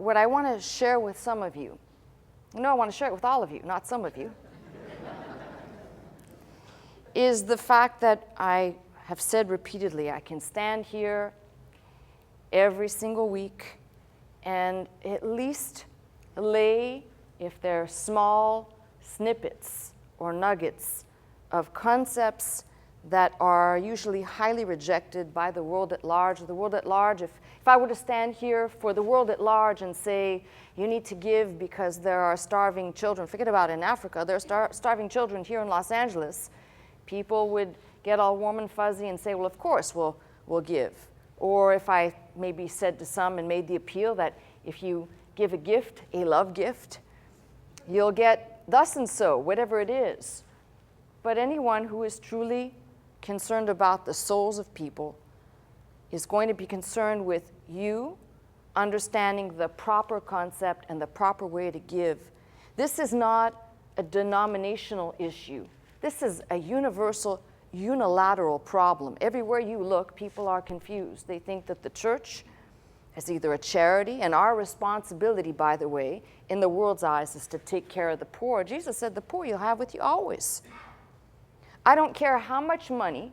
what I want to share with some of you, I want to share it with all of you, not some of you, is the fact that I have said repeatedly, I can stand here every single week and at least lay, if they're small snippets or nuggets of concepts that are usually highly rejected by the world at large. The world at large, if I were to stand here for the world at large and say, you need to give because there are starving children, forget about in Africa, there are starving children here in Los Angeles, people would get all warm and fuzzy and say, well, of course we'll give. Or if I maybe said to some and made the appeal that if you give a gift, a love gift, you'll get thus and so, whatever it is. But anyone who is truly concerned about the souls of people is going to be concerned with you understanding the proper concept and the proper way to give. This is not a denominational issue. This is a universal, unilateral problem. Everywhere you look, people are confused. They think that the church is either a charity, and our responsibility, by the way, in the world's eyes is to take care of the poor. Jesus said, the poor you'll have with you always. I don't care how much money,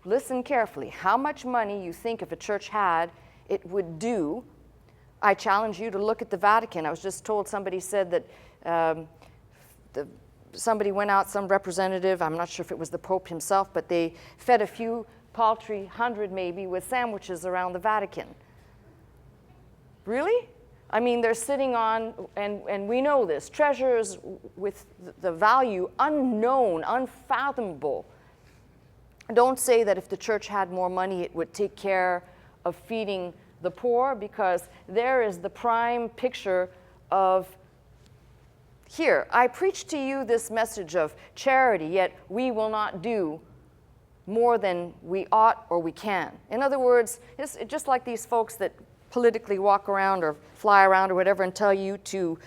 listen carefully, how much money you think if a church had, it would do. I challenge you to look at the Vatican. I was just told, somebody said that somebody went out, some representative, I'm not sure if it was the Pope himself, but they fed a few paltry 100 maybe with sandwiches around the Vatican. Really? I mean, they're sitting on, and we know this, treasures with the value unknown, unfathomable. Don't say that if the church had more money, it would take care of feeding the poor, because there is the prime picture of, here, I preach to you this message of charity, yet we will not do more than we ought or we can. In other words, it's just like these folks that politically walk around or fly around or whatever and tell you to,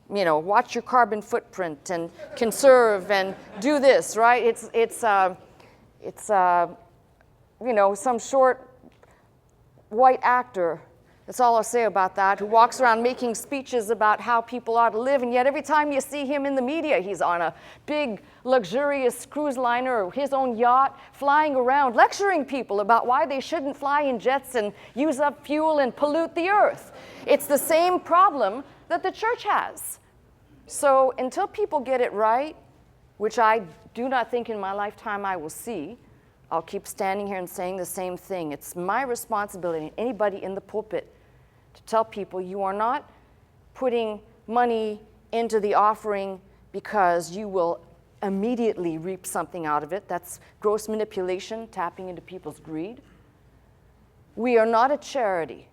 watch your carbon footprint and conserve and do this, right? It's some short white actor, that's all I'll say about that, who walks around making speeches about how people ought to live, and yet every time you see him in the media, he's on a big, luxurious cruise liner or his own yacht, flying around, lecturing people about why they shouldn't fly in jets and use up fuel and pollute the earth. It's the same problem that the church has. So until people get it right, which I do not think in my lifetime I will see, I'll keep standing here and saying the same thing. It's my responsibility, anybody in the pulpit, to tell people you are not putting money into the offering because you will immediately reap something out of it. That's gross manipulation, tapping into people's greed. We are not a charity.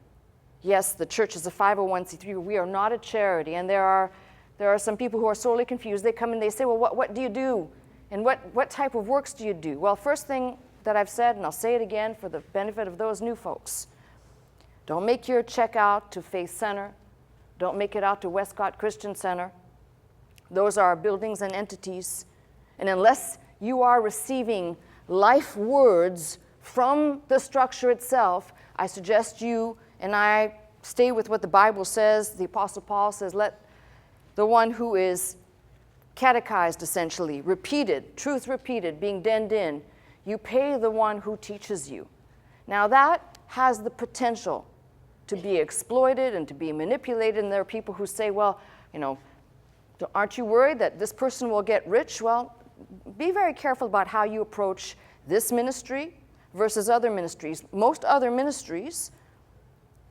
Yes, the church is a 501c3. We are not a charity. And there are some people who are sorely confused. They come and they say, well, what do you do? And what type of works do you do? Well, first thing that I've said, and I'll say it again for the benefit of those new folks, don't make your check out to Faith Center. Don't make it out to Westcott Christian Center. Those are buildings and entities. And unless you are receiving life words from the structure itself, I suggest you and I stay with what the Bible says. The Apostle Paul says, let the one who is catechized, essentially, repeated, truth repeated, being denned in, you pay the one who teaches you. Now that has the potential to be exploited and to be manipulated, and there are people who say, well, aren't you worried that this person will get rich? Well, be very careful about how you approach this ministry versus other ministries. Most other ministries,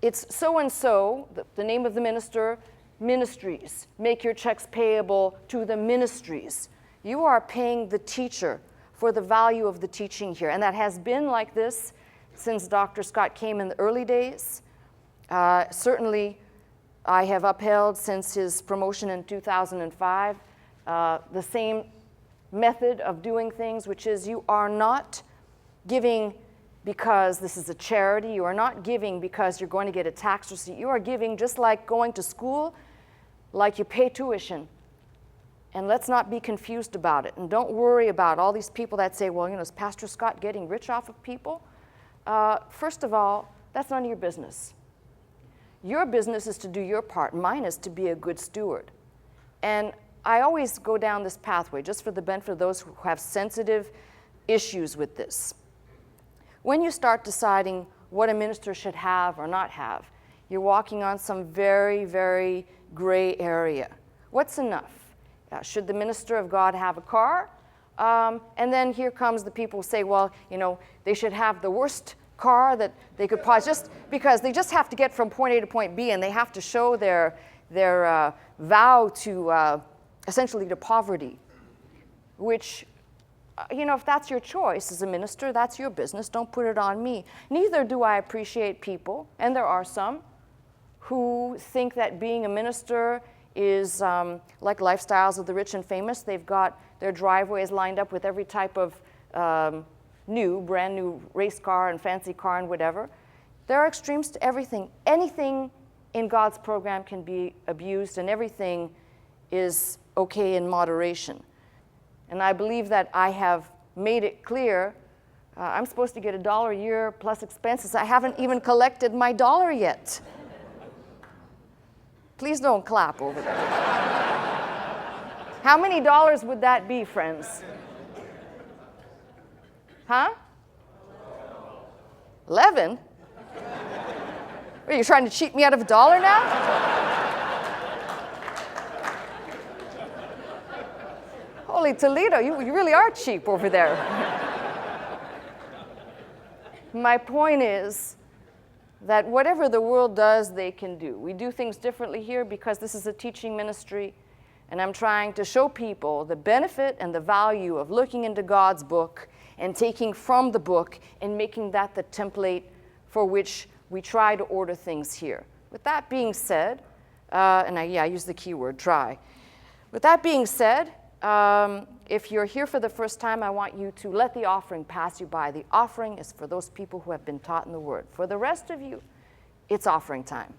it's so-and-so, the name of the minister, ministries. Make your checks payable to the ministries. You are paying the teacher for the value of the teaching here. And that has been like this since Dr. Scott came in the early days. Certainly, I have upheld since his promotion in 2005 the same method of doing things, which is you are not giving because this is a charity. You are not giving because you're going to get a tax receipt. You are giving just like going to school, like you pay tuition. And let's not be confused about it. And don't worry about all these people that say, well, is Pastor Scott getting rich off of people? First of all, that's none of your business. Your business is to do your part. Mine is to be a good steward. And I always go down this pathway, just for the benefit of those who have sensitive issues with this. When you start deciding what a minister should have or not have, you're walking on some very, very gray area. What's enough? Should the minister of God have a car? And then here comes the people who say, well, you know, they should have the worst car that they could possibly, just because they just have to get from point A to point B, and they have to show their vow to essentially to poverty, which, you know, if that's your choice as a minister, that's your business. Don't put it on me. Neither do I appreciate people, and there are some, who think that being a minister is like lifestyles of the rich and famous. They've got their driveways lined up with every type of brand new race car and fancy car and whatever. There are extremes to everything. Anything in God's program can be abused, and everything is okay in moderation. And I believe that I have made it clear. I'm supposed to get $1 a year plus expenses. I haven't even collected my dollar yet. Please don't clap over there. How many dollars would that be, friends? Huh? 11? Are you trying to cheat me out of $1 now? Holy Toledo, you really are cheap over there. My point is that whatever the world does, they can do. We do things differently here because this is a teaching ministry, and I'm trying to show people the benefit and the value of looking into God's book and taking from the book and making that the template for which we try to order things here. With that being said, I use the key word, try. With that being said, if you're here for the first time, I want you to let the offering pass you by. The offering is for those people who have been taught in the Word. For the rest of you, it's offering time.